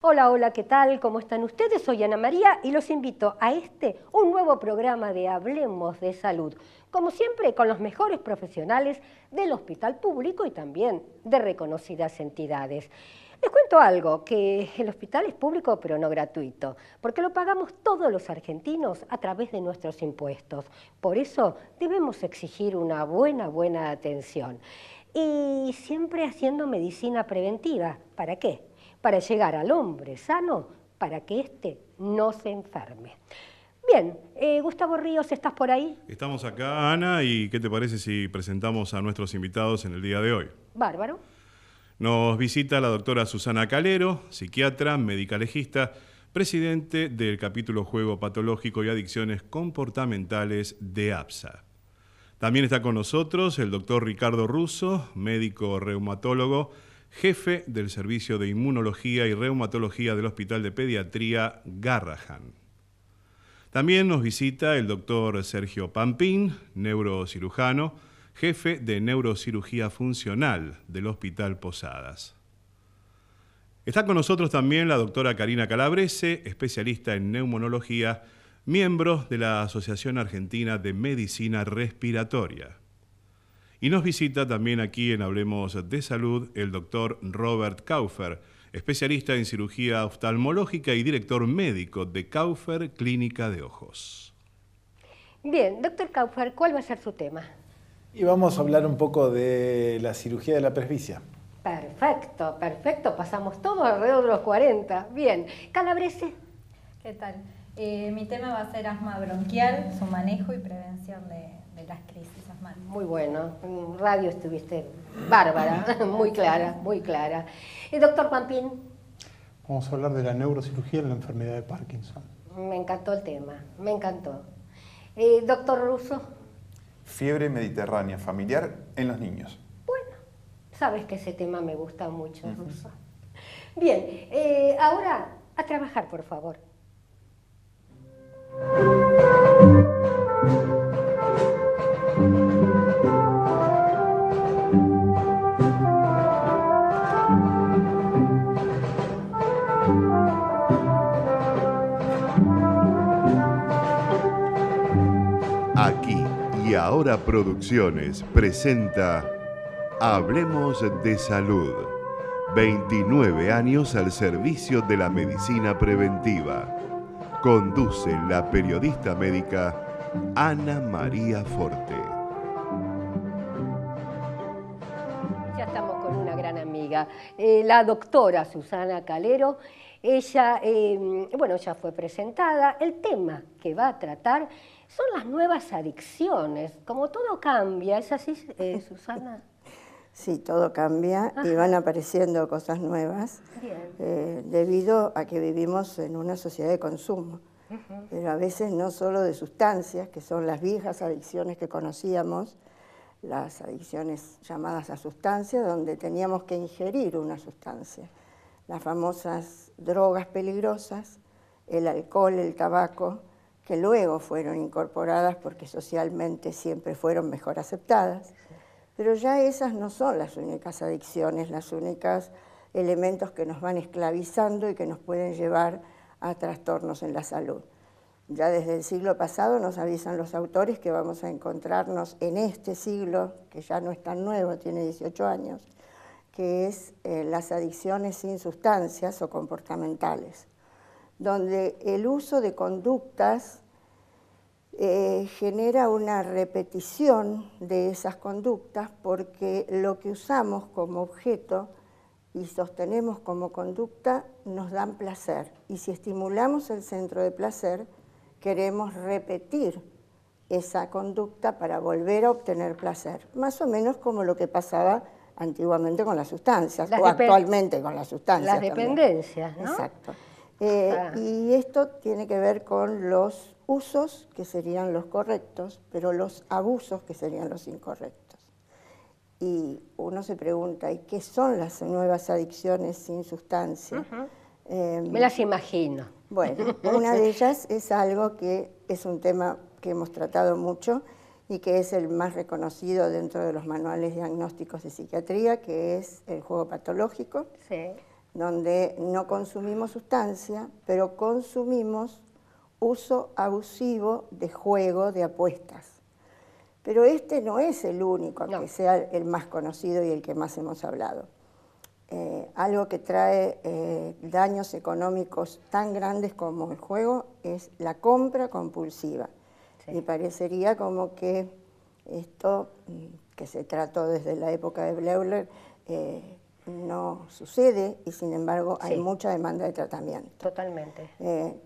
Hola, hola, ¿qué tal? ¿Cómo están ustedes? Soy Ana María y los invito a un nuevo programa de Hablemos de Salud. Como siempre, con los mejores profesionales del hospital público y también de reconocidas entidades. Les cuento algo, que el hospital es público pero no gratuito, porque lo pagamos todos los argentinos a través de nuestros impuestos. Por eso debemos exigir una buena atención. Y siempre haciendo medicina preventiva. ¿Para qué? Para llegar al hombre sano, para que éste no se enferme. Bien, Gustavo Ríos, ¿estás por ahí? Estamos acá, Ana, y ¿qué te parece si presentamos a nuestros invitados en el día de hoy? Bárbaro. Nos visita la doctora Susana Calero, psiquiatra, médica legista, presidente del capítulo Juego Patológico y Adicciones Comportamentales de APSA. También está con nosotros el doctor Ricardo Russo, médico reumatólogo, jefe del Servicio de Inmunología y Reumatología del Hospital de Pediatría Garrahan. También nos visita el doctor Sergio Pampín, neurocirujano, jefe de Neurocirugía Funcional del Hospital Posadas. Está con nosotros también la doctora Karina Calabrese, especialista en neumonología, miembro de la Asociación Argentina de Medicina Respiratoria. Y nos visita también aquí en Hablemos de Salud el doctor Robert Kaufer, especialista en cirugía oftalmológica y director médico de Kaufer Clínica de Ojos. Bien, doctor Kaufer, ¿cuál va a ser su tema? Y vamos a hablar un poco de la cirugía de la presbicia. Perfecto, perfecto. Pasamos todos alrededor de los 40. Bien. Calabrese. ¿Qué tal? Mi tema va a ser asma bronquial, su manejo y prevención de las crisis asmáticas. Muy bueno. En radio estuviste bárbara, muy clara, muy clara. Doctor Pampín. Vamos a hablar de la neurocirugía en la enfermedad de Parkinson. Me encantó el tema, me encantó. Doctor Russo. Fiebre mediterránea familiar en los niños. Bueno, sabes que ese tema me gusta mucho, Russo. Bien, ahora a trabajar, por favor. Aquí y Ahora Producciones presenta Hablemos de Salud. 29 años al servicio de la medicina preventiva. Conduce la periodista médica Ana María Forte. Ya estamos con una gran amiga, la doctora Susana Calero. Ella, ya fue presentada. El tema que va a tratar son las nuevas adicciones. Como todo cambia, ¿es así, Susana? Sí, todo cambia. Ajá. Y van apareciendo cosas nuevas debido a que vivimos en una sociedad de consumo. Pero a veces no solo de sustancias, que son las viejas adicciones que conocíamos, las adicciones llamadas a sustancias, donde teníamos que ingerir una sustancia. Las famosas drogas peligrosas, el alcohol, el tabaco, que luego fueron incorporadas porque socialmente siempre fueron mejor aceptadas. Pero ya esas no son las únicas adicciones, los únicos elementos que nos van esclavizando y que nos pueden llevar a trastornos en la salud. Ya desde el siglo pasado nos avisan los autores que vamos a encontrarnos en este siglo, que ya no es tan nuevo, tiene 18 años, que es las adicciones sin sustancias o comportamentales, donde el uso de conductas genera una repetición de esas conductas porque lo que usamos como objeto y sostenemos como conducta nos dan placer. Y si estimulamos el centro de placer, queremos repetir esa conducta para volver a obtener placer. Más o menos como lo que pasaba antiguamente con las sustancias, o actualmente con las sustancias. Las dependencias, ¿no? Exacto. Y esto tiene que ver con los usos, que serían los correctos, pero los abusos, que serían los incorrectos. Y uno se pregunta, ¿y qué son las nuevas adicciones sin sustancia? Me las imagino. Bueno, una de ellas es algo que es un tema que hemos tratado mucho y que es el más reconocido dentro de los manuales diagnósticos de psiquiatría, que es el juego patológico. Sí. donde no consumimos sustancia, pero consumimos uso abusivo de juego, de apuestas. Pero este no es el único, aunque sea el más conocido y el que más hemos hablado. Algo que trae daños económicos tan grandes como el juego es la compra compulsiva. Y parecería como que esto, que se trató desde la época de Bleuler, no sucede y sin embargo hay mucha demanda de tratamiento. Totalmente.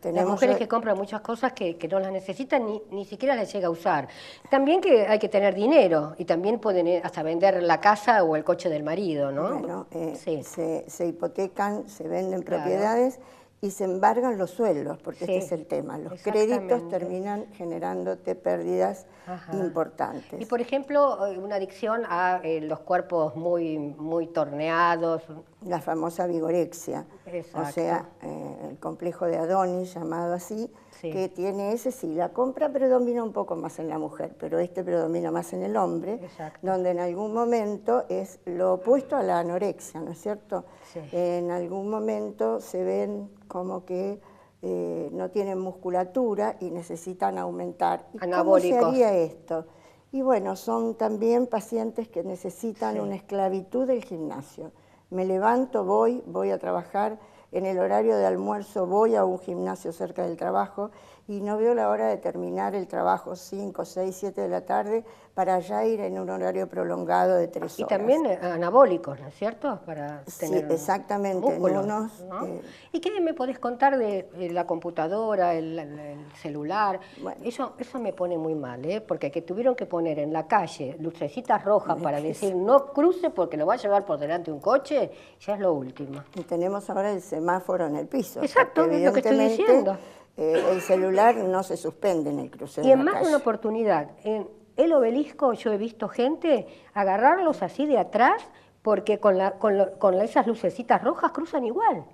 Tenemos las mujeres que compran muchas cosas que no las necesitan ni siquiera las llega a usar. También que hay que tener dinero y también pueden hasta vender la casa o el coche del marido, ¿no? Bueno, se hipotecan, se venden propiedades y se embargan los sueldos, porque este es el tema. Los créditos terminan generándote pérdidas importantes. Y por ejemplo, una adicción a los cuerpos muy torneados. La famosa vigorexia, o sea, el complejo de Adonis, llamado así, que tiene ese la compra predomina un poco más en la mujer, pero este predomina más en el hombre, donde en algún momento es lo opuesto a la anorexia, ¿no es cierto? En algún momento se ven como que no tienen musculatura y necesitan aumentar. ¿Y cómo se haría esto? Y bueno, son también pacientes que necesitan una esclavitud del gimnasio. Me levanto, voy a trabajar, en el horario de almuerzo voy a un gimnasio cerca del trabajo y no veo la hora de terminar el trabajo 5, 6, 7 de la tarde para ya ir en un horario prolongado de 3 horas. Y también anabólicos, ¿no es cierto? Para tener exactamente. músculos, unos, ¿no? ¿Y qué me podés contar de la computadora, el celular? Bueno, eso me pone muy mal, porque que tuvieron que poner en la calle lucecitas rojas para decir no cruce porque lo va a llevar por delante un coche, ya es lo último. Y tenemos ahora el semáforo en el piso. Exacto, es lo que estoy diciendo. El celular no se suspende en el cruce de la calle. Y en más de una oportunidad, en el Obelisco yo he visto gente agarrarlos así de atrás porque con esas lucecitas rojas cruzan igual.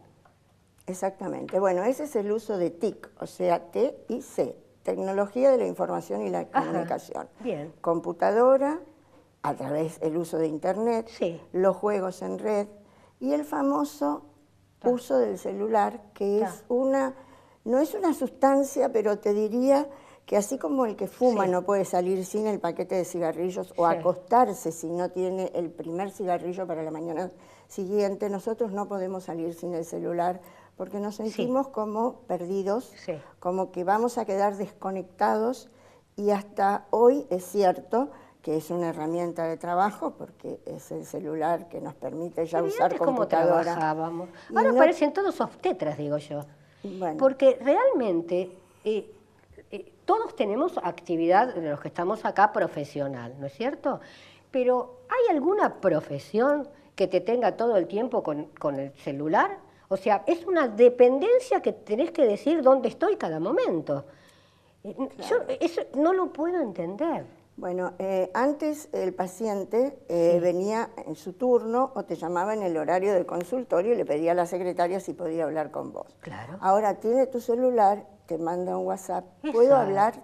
Exactamente. Bueno, ese es el uso de TIC, o sea, TIC, Tecnología de la Información y la Comunicación. Bien. Computadora, a través del uso de Internet, los juegos en red y el famoso uso del celular, que es no es una sustancia, pero te diría que así como el que fuma no puede salir sin el paquete de cigarrillos o acostarse si no tiene el primer cigarrillo para la mañana siguiente, nosotros no podemos salir sin el celular porque nos sentimos como perdidos, como que vamos a quedar desconectados y hasta hoy es cierto que es una herramienta de trabajo porque es el celular que nos permite ya usar computadora. ¿Cómo trabajábamos? Ahora parecen todos obstetras, digo yo. Bueno. Porque realmente todos tenemos actividad, de los que estamos acá, profesional, ¿no es cierto? Pero ¿hay alguna profesión que te tenga todo el tiempo con el celular? O sea, es una dependencia que tenés que decir dónde estoy cada momento. Yo eso no lo puedo entender. Bueno, antes el paciente venía en su turno o te llamaba en el horario del consultorio y le pedía a la secretaria si podía hablar con vos. Claro. Ahora tiene tu celular, te manda un WhatsApp, ¿puedo hablar?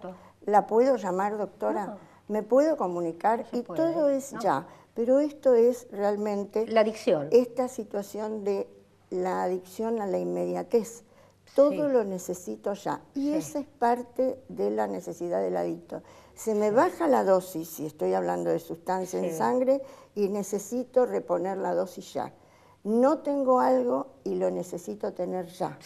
¿La puedo llamar, doctora? No. ¿Me puedo comunicar? Y todo es ya. Pero esto es realmente la adicción. Esta situación de la adicción a la inmediatez. Todo lo necesito ya. Y esa es parte de la necesidad del adicto. Se me baja la dosis, si estoy hablando de sustancia en sangre, y necesito reponer la dosis ya. No tengo algo y lo necesito tener ya.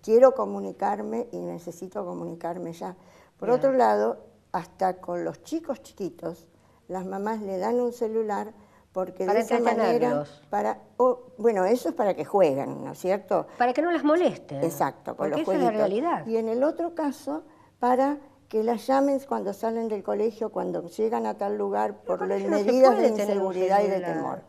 Quiero comunicarme y necesito comunicarme ya. Por otro lado, hasta con los chicos chiquitos, las mamás le dan un celular porque de esa manera, bueno, eso es para que jueguen, ¿no es cierto? Para que no las molesten. Exacto, con porque los esa jueguitos. Es la realidad. Y en el otro caso, para que las llamen cuando salen del colegio, cuando llegan a tal lugar, por las medidas de inseguridad y de temor.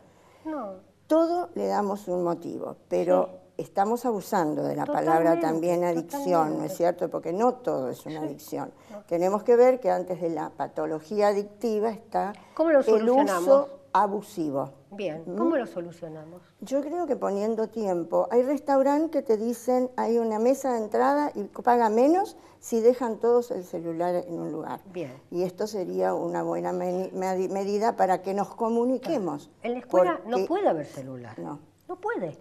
No. Todo le damos un motivo, pero estamos abusando de la palabra también adicción, ¿no es cierto? Porque no todo es una adicción. Tenemos que ver que antes de la patología adictiva está el uso abusivo. Bien, ¿cómo lo solucionamos? Yo creo que poniendo tiempo. Hay restaurantes que te dicen, hay una mesa de entrada y paga menos si dejan todos el celular en un lugar. Bien. Y esto sería una buena medida para que nos comuniquemos. En la escuela no puede haber celular. No puede.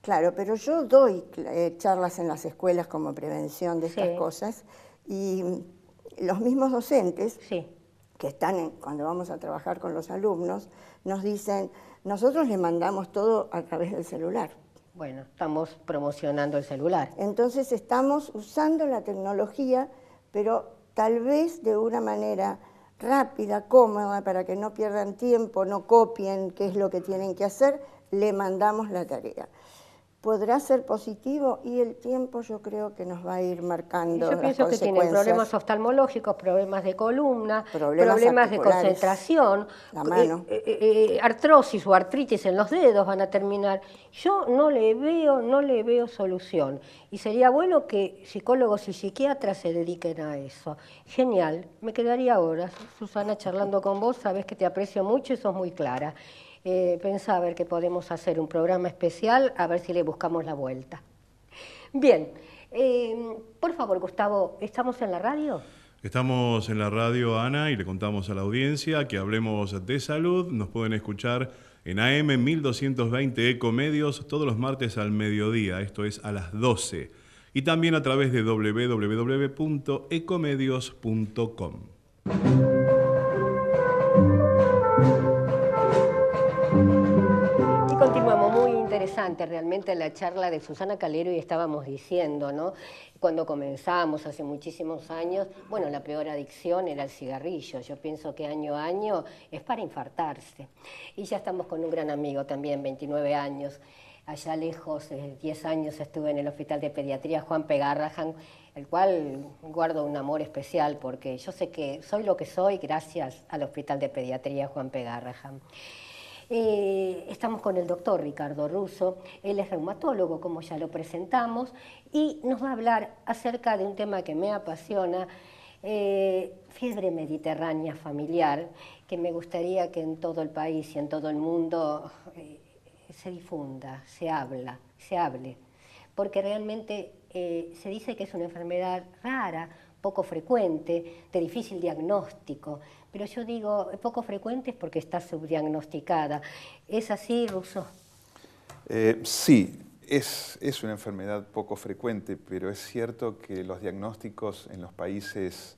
Claro, pero yo doy charlas en las escuelas como prevención de estas cosas y los mismos docentes que están cuando vamos a trabajar con los alumnos nos dicen, nosotros le mandamos todo a través del celular. Bueno, estamos promocionando el celular. Entonces estamos usando la tecnología, pero tal vez de una manera rápida, cómoda, para que no pierdan tiempo, no copien qué es lo que tienen que hacer, le mandamos la tarea. ¿Podrá ser positivo? Y el tiempo yo creo que nos va a ir marcando las consecuencias. Yo pienso que tienen problemas oftalmológicos, problemas de columna, problemas de concentración, artrosis o artritis en los dedos van a terminar. Yo no le veo solución. Y sería bueno que psicólogos y psiquiatras se dediquen a eso. Genial, me quedaría horas, Susana, charlando con vos, sabés que te aprecio mucho y sos muy clara. Pensá a ver que podemos hacer un programa especial, a ver si le buscamos la vuelta. Bien, por favor, Gustavo, ¿estamos en la radio? Estamos en la radio, Ana, y le contamos a la audiencia que Hablemos de Salud. Nos pueden escuchar en AM 1220 Ecomedios todos los martes al mediodía, esto es a las 12. Y también a través de www.ecomedios.com. Continuamos, muy interesante realmente la charla de Susana Calero y estábamos diciendo, ¿no? Cuando comenzamos hace muchísimos años, bueno, la peor adicción era el cigarrillo. Yo pienso que año a año es para infartarse. Y ya estamos con un gran amigo también, 29 años. Allá lejos, 10 años estuve en el Hospital de Pediatría Juan P. Garrahan, el cual guardo un amor especial porque yo sé que soy lo que soy gracias al Hospital de Pediatría Juan P. Garrahan. Estamos con el doctor Ricardo Russo, él es reumatólogo, como ya lo presentamos, y nos va a hablar acerca de un tema que me apasiona, fiebre mediterránea familiar, que me gustaría que en todo el país y en todo el mundo se difunda, se hable, porque realmente se dice que es una enfermedad rara, poco frecuente, de difícil diagnóstico, pero yo digo poco frecuente es porque está subdiagnosticada. ¿Es así, Russo? Sí, es una enfermedad poco frecuente, pero es cierto que los diagnósticos en los países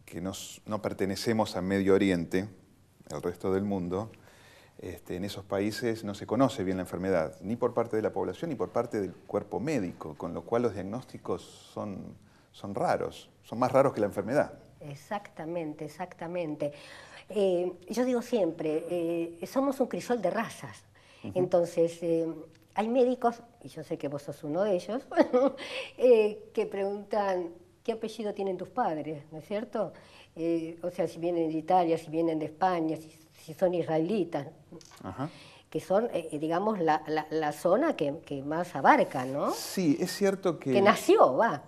que no pertenecemos a Medio Oriente, el resto del mundo, en esos países no se conoce bien la enfermedad, ni por parte de la población ni por parte del cuerpo médico, con lo cual los diagnósticos son raros, son más raros que la enfermedad. Exactamente, exactamente. Yo digo siempre, somos un crisol de razas. Entonces, hay médicos, y yo sé que vos sos uno de ellos, que preguntan, ¿qué apellido tienen tus padres? ¿No es cierto? O sea, si vienen de Italia, si vienen de España, si son israelitas. Ajá. Que son, digamos, la zona que más abarca, ¿no? Sí, es cierto que... Que nació, va.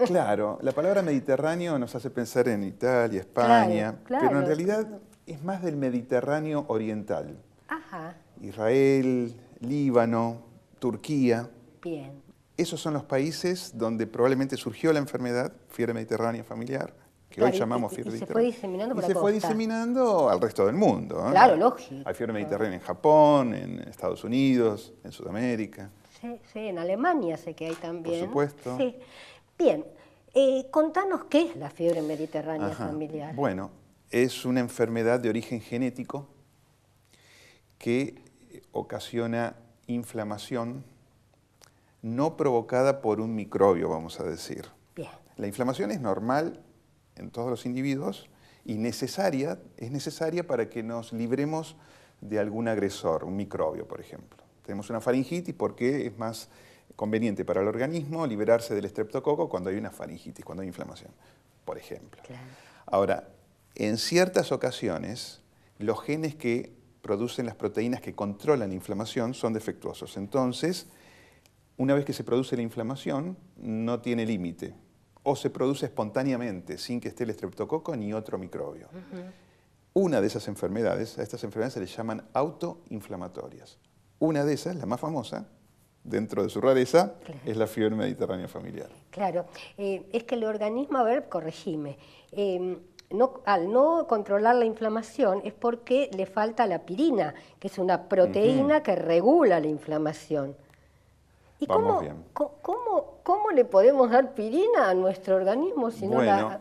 Claro, la palabra Mediterráneo nos hace pensar en Italia, España, pero en realidad es más del Mediterráneo oriental. Ajá. Israel, Líbano, Turquía. Bien. Esos son los países donde probablemente surgió la enfermedad, fiebre mediterránea familiar, que hoy llamamos fiebre mediterránea. Se fue diseminando por la costa. Se fue diseminando al resto del mundo. Claro, lógico. Hay fiebre mediterránea en Japón, en Estados Unidos, en Sudamérica. Sí, en Alemania sé que hay también. Por supuesto. Sí. Bien, contanos qué es la fiebre mediterránea familiar. Bueno, es una enfermedad de origen genético que ocasiona inflamación no provocada por un microbio, vamos a decir. Bien. La inflamación es normal en todos los individuos y es necesaria para que nos libremos de algún agresor, un microbio, por ejemplo. Tenemos una faringitis porque es más conveniente para el organismo liberarse del estreptococo cuando hay una faringitis, cuando hay inflamación, por ejemplo. Claro. Ahora, en ciertas ocasiones, los genes que producen las proteínas que controlan la inflamación son defectuosos. Entonces, una vez que se produce la inflamación, no tiene límite. O se produce espontáneamente, sin que esté el estreptococo ni otro microbio. Una de esas enfermedades, a estas enfermedades se les llaman autoinflamatorias. Una de esas, la más famosa, dentro de su rareza, es la fiebre mediterránea familiar. Claro, es que el organismo, a ver, corregime, al no controlar la inflamación es porque le falta la pirina, que es una proteína que regula la inflamación. ¿Y vamos bien. cómo le podemos dar pirina a nuestro organismo si no la...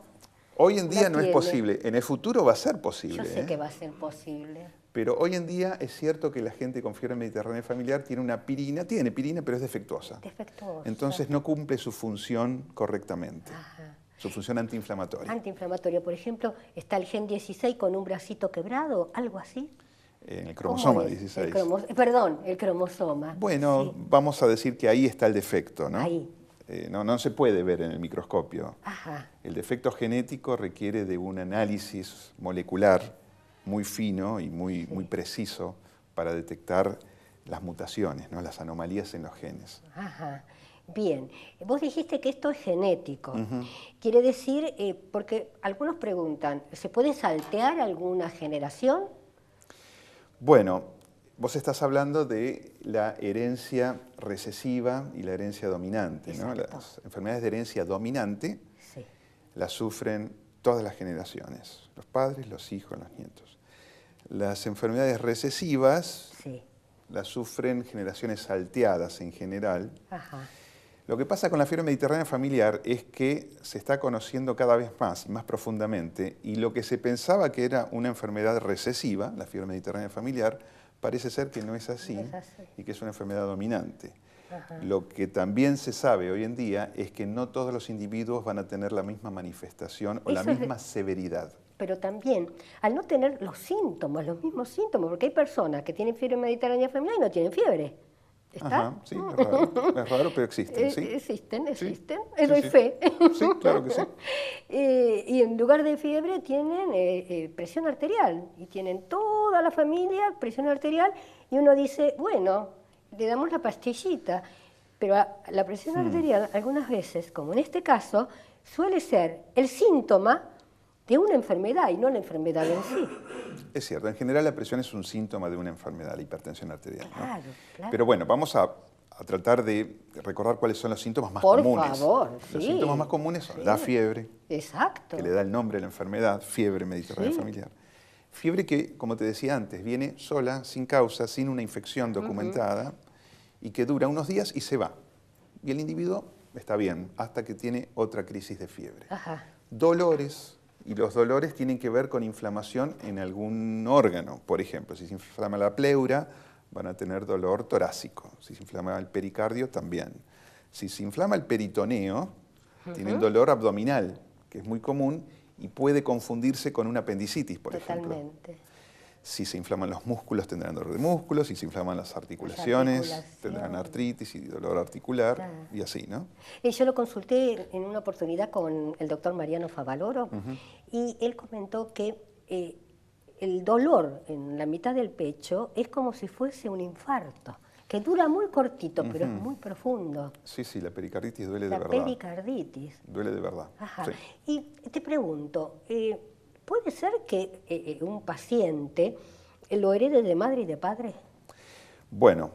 Hoy en día no es tiene? posible. En el futuro va a ser posible. Yo sé que va a ser posible. Pero hoy en día es cierto que la gente con fiebre mediterránea familiar tiene una pirina, tiene pirina, pero es defectuosa. Defectuosa. Entonces no cumple su función correctamente. Ajá. Su función antiinflamatoria. Antiinflamatorio, por ejemplo, está el gen 16 con un bracito quebrado, algo así. En el cromosoma ¿Cómo es? 16. Perdón, el cromosoma. Bueno, Sí. vamos a decir que ahí está el defecto, ¿no? Ahí. No se puede ver en el microscopio. Ajá. El defecto genético requiere de un análisis molecular muy fino y muy preciso para detectar las mutaciones, ¿no? Las anomalías en los genes. Ajá. Bien, vos dijiste que esto es genético. Quiere decir, porque algunos preguntan, ¿se puede saltear alguna generación? Bueno, vos estás hablando de la herencia recesiva y la herencia dominante, ¿no? Las enfermedades de herencia dominante las sufren todas las generaciones, los padres, los hijos, los nietos. Las enfermedades recesivas las sufren generaciones salteadas en general. Ajá. Lo que pasa con la fiebre mediterránea familiar es que se está conociendo cada vez más y más profundamente, y lo que se pensaba que era una enfermedad recesiva, la fiebre mediterránea familiar, parece ser que no es así, y que es una enfermedad dominante. Ajá. Lo que también se sabe hoy en día es que no todos los individuos van a tener la misma manifestación o la misma severidad. Pero también, al no tener los síntomas, los mismos síntomas, porque hay personas que tienen fiebre mediterránea familiar y no tienen fiebre. ¿Está? Ajá, sí, es raro, pero existen, sí. Existen, sí. Doy fe. Sí, claro que sí. Y en lugar de fiebre tienen presión arterial, y tienen toda la familia presión arterial, y uno dice, bueno, le damos la pastillita, pero la presión arterial algunas veces, como en este caso, suele ser el síntoma de una enfermedad y no la enfermedad en sí. Es cierto, en general la presión es un síntoma de una enfermedad, la hipertensión arterial. Claro, ¿no? claro. Pero bueno, vamos a tratar de recordar cuáles son los síntomas más Por comunes. favor, Los sí. síntomas más comunes son la fiebre, Exacto. que le da el nombre a la enfermedad, fiebre mediterránea familiar. Fiebre que, como te decía antes, viene sola, sin causa, sin una infección documentada, y que dura unos días y se va. Y el individuo está bien, hasta que tiene otra crisis de fiebre. Ajá. Dolores. Y los dolores tienen que ver con inflamación en algún órgano. Por ejemplo, si se inflama la pleura, van a tener dolor torácico. Si se inflama el pericardio, también. Si se inflama el peritoneo, tienen dolor abdominal, que es muy común y puede confundirse con una apendicitis, por ejemplo. Totalmente. Si se inflaman los músculos, tendrán dolor de músculos. Si se inflaman las articulaciones, tendrán artritis y dolor articular, y así, ¿no? Yo lo consulté en una oportunidad con el doctor Mariano Favaloro, y él comentó que el dolor en la mitad del pecho es como si fuese un infarto, que dura muy cortito, pero es muy profundo. Sí, sí, la pericarditis duele de verdad. La pericarditis. Duele de verdad. Ajá. Sí. Y te pregunto, ¿puede ser que un paciente lo herede de madre y de padre? Bueno,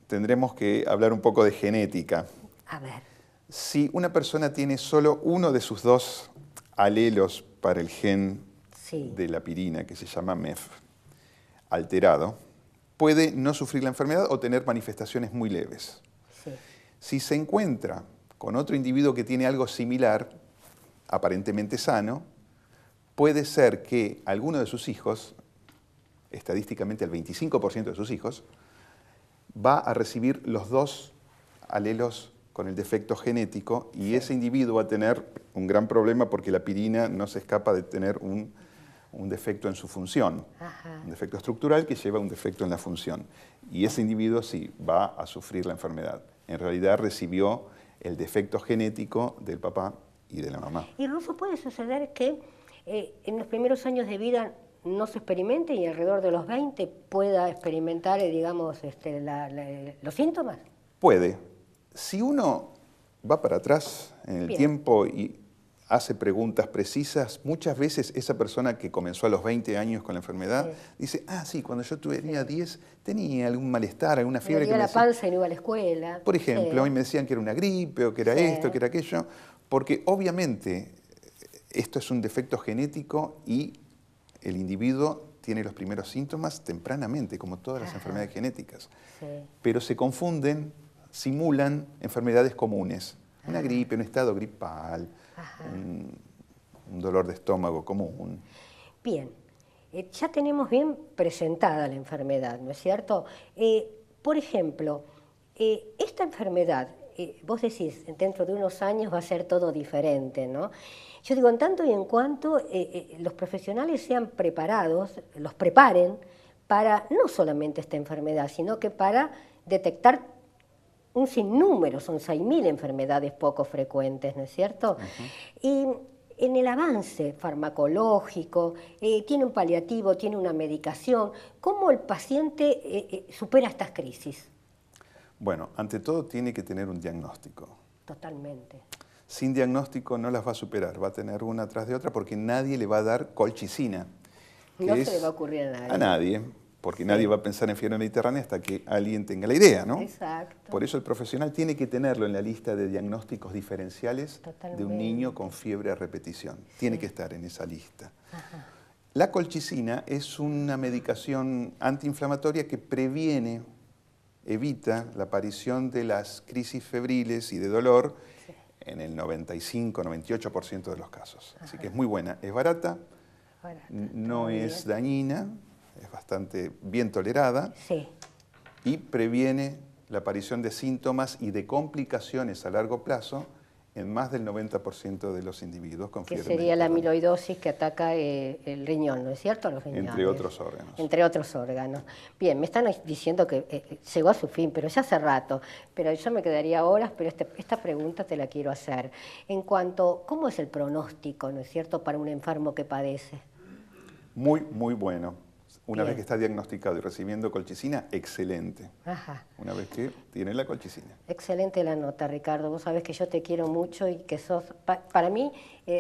tendremos que hablar un poco de genética. A ver. Si una persona tiene solo uno de sus dos alelos para el gen de la pirina, que se llama MEF, alterado, puede no sufrir la enfermedad o tener manifestaciones muy leves. Sí. Si se encuentra con otro individuo que tiene algo similar, aparentemente sano, puede ser que alguno de sus hijos, estadísticamente el 25% de sus hijos, va a recibir los dos alelos con el defecto genético, y ese individuo va a tener un gran problema porque la pirina no se escapa de tener un defecto en su función, un defecto estructural que lleva a un defecto en la función. Y ese individuo sí va a sufrir la enfermedad. En realidad recibió el defecto genético del papá y de la mamá. ¿Y Ruso, puede suceder que en los primeros años de vida no se experimente y alrededor de los 20 pueda experimentar, digamos, los síntomas? Puede. Si uno va para atrás en el tiempo y hace preguntas precisas, muchas veces esa persona que comenzó a los 20 años con la enfermedad dice, ah, sí, cuando yo tenía 10 tenía algún malestar, alguna fiebre. Me dolía la panza y no iba a la escuela. Por ejemplo, y me decían que era una gripe o que era esto, que era aquello, porque obviamente esto es un defecto genético y el individuo tiene los primeros síntomas tempranamente, como todas las enfermedades genéticas. Pero se confunden simulan enfermedades comunes. Una gripe, un estado gripal, un dolor de estómago común. Bien, ya tenemos bien presentada la enfermedad, ¿no es cierto? Por ejemplo, esta enfermedad, vos decís, dentro de unos años va a ser todo diferente, ¿no? Yo digo, en tanto y en cuanto los profesionales sean preparados, los preparen para no solamente esta enfermedad, sino que para detectar un sinnúmero, son 6.000 enfermedades poco frecuentes, ¿no es cierto? Y en el avance farmacológico, tiene un paliativo, tiene una medicación, ¿cómo el paciente supera estas crisis? Bueno, ante todo tiene que tener un diagnóstico. Totalmente. Sin diagnóstico no las va a superar, va a tener una tras de otra porque nadie le va a dar colchicina. No se le va a ocurrir a nadie. A nadie, porque nadie va a pensar en fiebre mediterránea hasta que alguien tenga la idea, ¿no? Exacto. Por eso el profesional tiene que tenerlo en la lista de diagnósticos diferenciales de un niño con fiebre a repetición. Tiene que estar en esa lista. La colchicina es una medicación antiinflamatoria que previene, evita la aparición de las crisis febriles y de dolor en el 95-98% de los casos. Así que es muy buena. Es barata, no es dañina, es bastante bien tolerada y previene la aparición de síntomas y de complicaciones a largo plazo en más del 90% de los individuos con fiebre mediterránea. Que sería la mediterránea. amiloidosis que ataca el riñón, ¿no es cierto? Los riñones. Entre otros órganos. Entre otros órganos. Bien, me están diciendo que llegó a su fin, pero ya hace rato. Pero yo me quedaría horas, pero esta pregunta te la quiero hacer. En cuanto, ¿cómo es el pronóstico, ¿no es cierto?, para un enfermo que padece? Muy, muy bueno. Una vez que está diagnosticado y recibiendo colchicina, excelente. Una vez que tiene la colchicina. Excelente la nota, Ricardo. Vos sabés que yo te quiero mucho y que sos, para mí,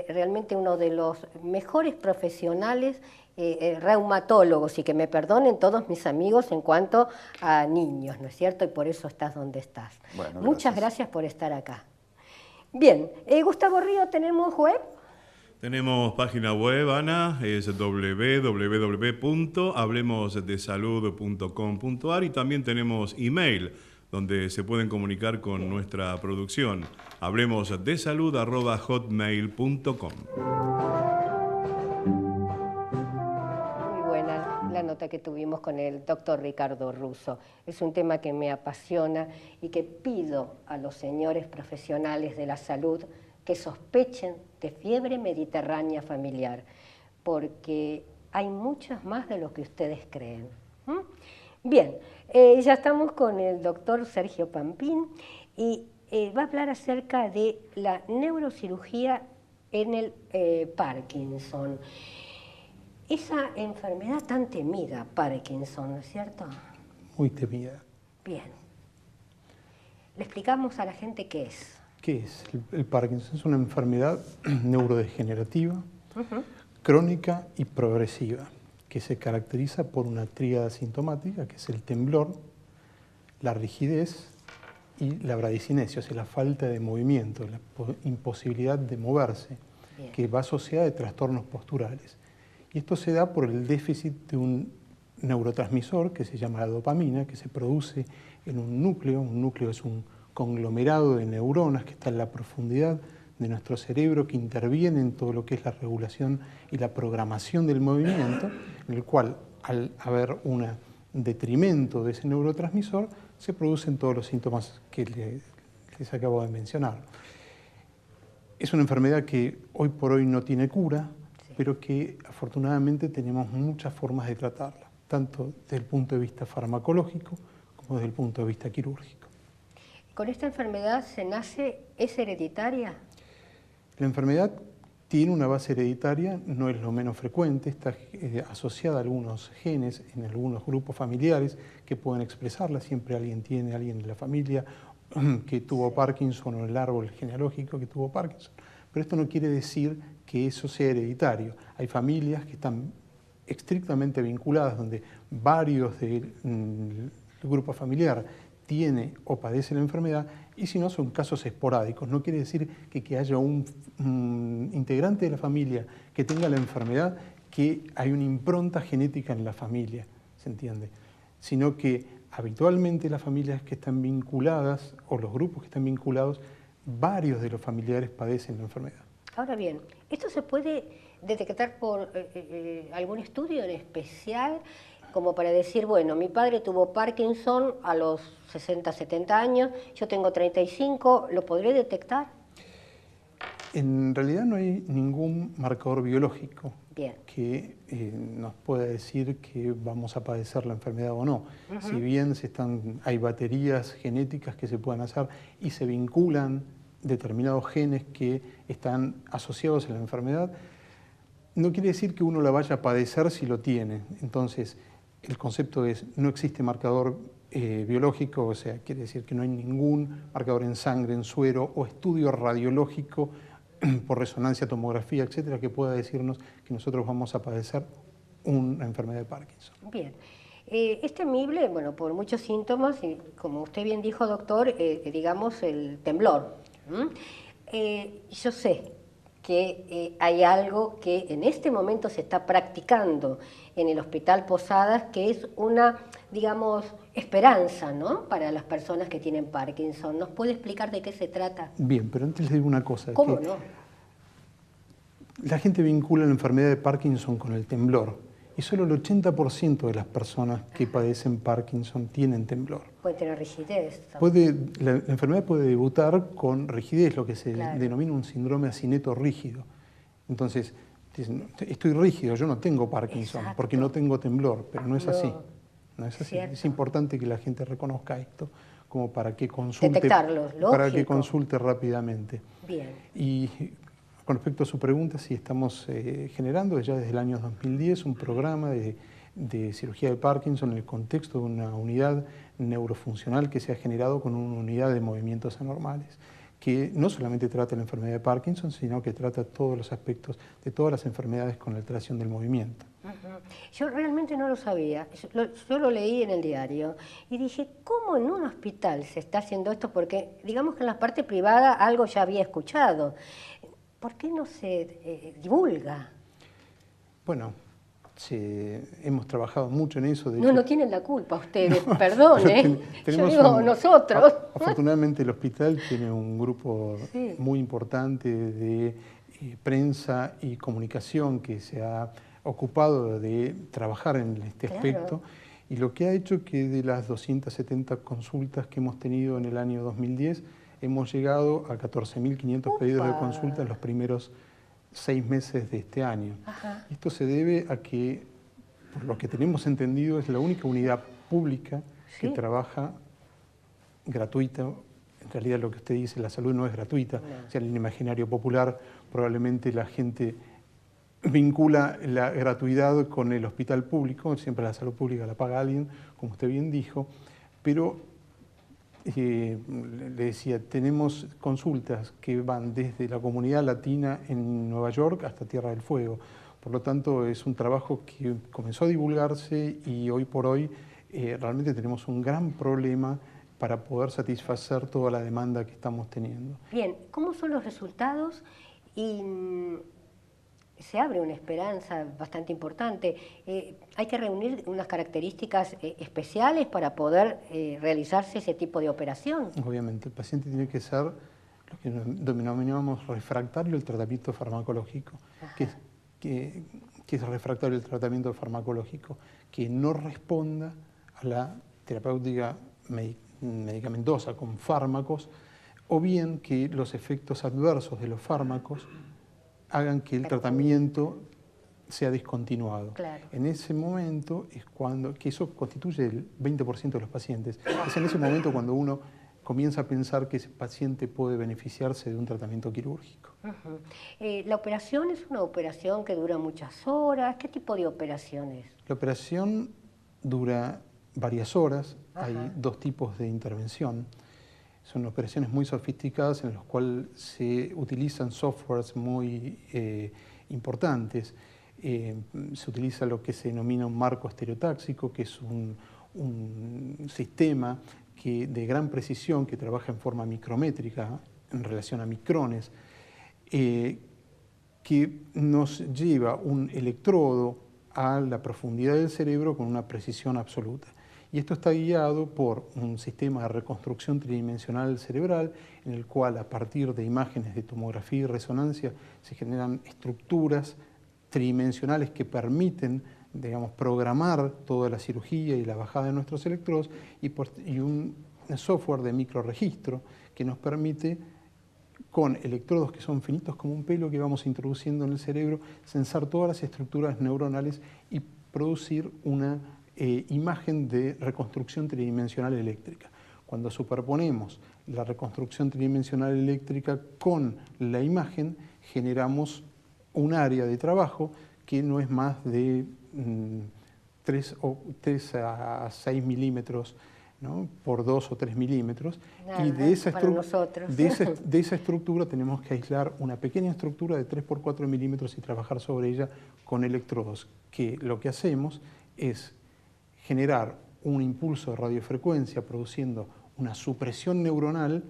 realmente uno de los mejores profesionales reumatólogos, y que me perdonen todos mis amigos en cuanto a niños, ¿no es cierto? Y por eso estás donde estás. Bueno, muchas gracias por estar acá. Bien, Gustavo Río, ¿tenemos web? Tenemos página web, Ana, es www.hablemosdesalud.com.ar y también tenemos email, donde se pueden comunicar con nuestra producción, hablemosdesalud@hotmail.com. Muy buena la nota que tuvimos con el doctor Ricardo Russo. Es un tema que me apasiona y que pido a los señores profesionales de la salud que sospechen de fiebre mediterránea familiar, porque hay muchas más de lo que ustedes creen. Bien, ya estamos con el doctor Sergio Pampín y va a hablar acerca de la neurocirugía en el Parkinson. Esa enfermedad tan temida, Parkinson, ¿no es cierto? Muy temida. Bien. Le explicamos a la gente qué es. ¿Qué es? El Parkinson es una enfermedad neurodegenerativa, crónica y progresiva, que se caracteriza por una tríada sintomática, que es el temblor, la rigidez y la bradicinesia, o sea, la falta de movimiento, la imposibilidad de moverse, que va asociada a trastornos posturales. Y esto se da por el déficit de un neurotransmisor que se llama la dopamina, que se produce en un núcleo. Un núcleo es un conglomerado de neuronas que está en la profundidad de nuestro cerebro, que interviene en todo lo que es la regulación y la programación del movimiento, en el cual, al haber un detrimento de ese neurotransmisor, se producen todos los síntomas que les acabo de mencionar. Es una enfermedad que hoy por hoy no tiene cura, pero que afortunadamente tenemos muchas formas de tratarla, tanto desde el punto de vista farmacológico como desde el punto de vista quirúrgico. ¿Con esta enfermedad se nace, es hereditaria? La enfermedad tiene una base hereditaria, no es lo menos frecuente, está asociada a algunos genes en algunos grupos familiares que pueden expresarla. Siempre alguien en la familia que tuvo Parkinson o en el árbol genealógico que tuvo Parkinson. Pero esto no quiere decir que eso sea hereditario. Hay familias que están estrictamente vinculadas, donde varios del grupo familiar tiene o padece la enfermedad, y si no, son casos esporádicos. No quiere decir que haya un integrante de la familia que tenga la enfermedad, que hay una impronta genética en la familia, ¿se entiende? sino que habitualmente las familias que están vinculadas o los grupos que están vinculados, varios de los familiares padecen la enfermedad. Ahora bien, ¿esto se puede detectar por algún estudio en especial? Como para decir, bueno, mi padre tuvo Parkinson a los 60, 70 años, yo tengo 35, ¿lo podré detectar? En realidad no hay ningún marcador biológico Bien. que nos pueda decir que vamos a padecer la enfermedad o no. Si bien hay baterías genéticas que se pueden hacer y se vinculan determinados genes que están asociados a la enfermedad, no quiere decir que uno la vaya a padecer si lo tiene. Entonces, el concepto es, no existe marcador biológico, o sea, quiere decir que no hay ningún marcador en sangre, en suero o estudio radiológico por resonancia, tomografía, etcétera, que pueda decirnos que nosotros vamos a padecer una enfermedad de Parkinson. Bien. Es temible, bueno, por muchos síntomas, y como usted bien dijo, doctor, digamos el temblor. Yo sé que hay algo que en este momento se está practicando en el Hospital Posadas, que es una, digamos, esperanza, ¿no?, para las personas que tienen Parkinson. ¿Nos puede explicar de qué se trata? Bien, pero antes les digo una cosa. ¿Cómo que no? La gente vincula la enfermedad de Parkinson con el temblor, y solo el 80% de las personas que padecen Parkinson tienen temblor. Puede tener rigidez. La enfermedad puede debutar con rigidez, lo que se denomina un síndrome acineto rígido. Entonces, dicen, estoy rígido, yo no tengo Parkinson, porque no tengo temblor, pero no es así. No es así. Es importante que la gente reconozca esto como para que consulte, para que consulte rápidamente. Bien. Y con respecto a su pregunta, sí estamos generando ya desde el año 2010 un programa de cirugía de Parkinson en el contexto de una unidad neurofuncional que se ha generado con una unidad de movimientos anormales, que no solamente trata la enfermedad de Parkinson, sino que trata todos los aspectos de todas las enfermedades con alteración del movimiento. Yo realmente no lo sabía, yo lo leí en el diario y dije, ¿cómo en un hospital se está haciendo esto? Porque digamos que en la parte privada algo ya había escuchado. ¿Por qué no se divulga? Bueno, hemos trabajado mucho en eso. No tienen la culpa ustedes, perdón, yo digo nosotros. Afortunadamente el hospital tiene un grupo muy importante de prensa y comunicación que se ha ocupado de trabajar en este aspecto, y lo que ha hecho que de las 270 consultas que hemos tenido en el año 2010, hemos llegado a 14.500 pedidos de consulta en los primeros 6 meses de este año. Esto se debe a que, por lo que tenemos entendido, es la única unidad pública que trabaja gratuita. En realidad lo que usted dice, la salud no es gratuita. O sea, en el imaginario popular probablemente la gente vincula la gratuidad con el hospital público, siempre la salud pública la paga alguien, como usted bien dijo, pero le decía, tenemos consultas que van desde la comunidad latina en Nueva York hasta Tierra del Fuego. Por lo tanto, es un trabajo que comenzó a divulgarse y hoy por hoy realmente tenemos un gran problema para poder satisfacer toda la demanda que estamos teniendo. Bien, ¿cómo son los resultados? Y se abre una esperanza bastante importante. Hay que reunir unas características especiales para poder realizarse ese tipo de operación. Obviamente, el paciente tiene que ser lo que denominamos refractario al tratamiento farmacológico. ¿Qué es refractario al tratamiento farmacológico? Que no responda a la terapéutica medicamentosa con fármacos, o bien que los efectos adversos de los fármacos hagan que el tratamiento sea discontinuado. En ese momento es cuando, que eso constituye el 20% de los pacientes, es en ese momento cuando uno comienza a pensar que ese paciente puede beneficiarse de un tratamiento quirúrgico. ¿La operación es una operación que dura muchas horas? ¿Qué tipo de operación es? La operación dura varias horas, hay 2 tipos de intervención. Son operaciones muy sofisticadas en las cuales se utilizan softwares muy importantes. Se utiliza lo que se denomina un marco estereotáxico, que es un sistema de gran precisión que trabaja en forma micrométrica en relación a micrones, que nos lleva un electrodo a la profundidad del cerebro con una precisión absoluta. Y esto está guiado por un sistema de reconstrucción tridimensional cerebral en el cual a partir de imágenes de tomografía y resonancia se generan estructuras tridimensionales que permiten, digamos, programar toda la cirugía y la bajada de nuestros electrodos y un software de microregistro que nos permite, con electrodos que son finitos como un pelo que vamos introduciendo en el cerebro, censar todas las estructuras neuronales y producir una imagen de reconstrucción tridimensional eléctrica. Cuando superponemos la reconstrucción tridimensional eléctrica con la imagen, generamos un área de trabajo que no es más de 3 a 6 milímetros, ¿no?, por 2 o 3 milímetros. Nada, y de esa, de esa estructura tenemos que aislar una pequeña estructura de 3 por 4 milímetros y trabajar sobre ella con electrodos, que lo que hacemos es generar un impulso de radiofrecuencia produciendo una supresión neuronal,